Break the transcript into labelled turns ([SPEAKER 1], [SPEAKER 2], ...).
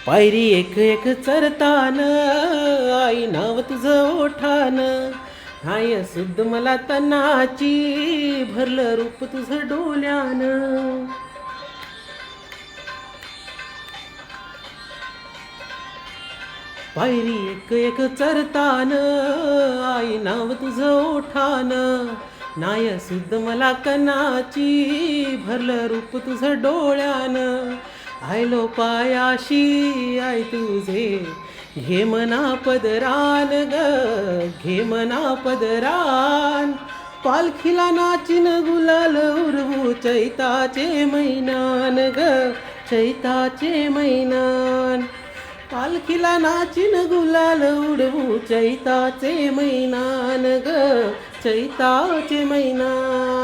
[SPEAKER 1] पायरी एक एक चरतान आई नाव तुझं ओठान हाय सुद्ध मला तनाची भरलं रूप तुझं डोल्यान पायरी एक एक चरतान आई नाव तुझं ओठान नाय सुद्ध मला कनाची भरलं रूप तुझं डोळ्यान आयलो पायाशी आय तुझे घे मना पदरान ग घे मना पदरान पालखीला नाचिन गुलाल उरवू चैताचे मैनान ग चैताचे मैनान पालखीला नाचिन गुलाल उडवू चैताचे मैनान ग चैताचे मैनान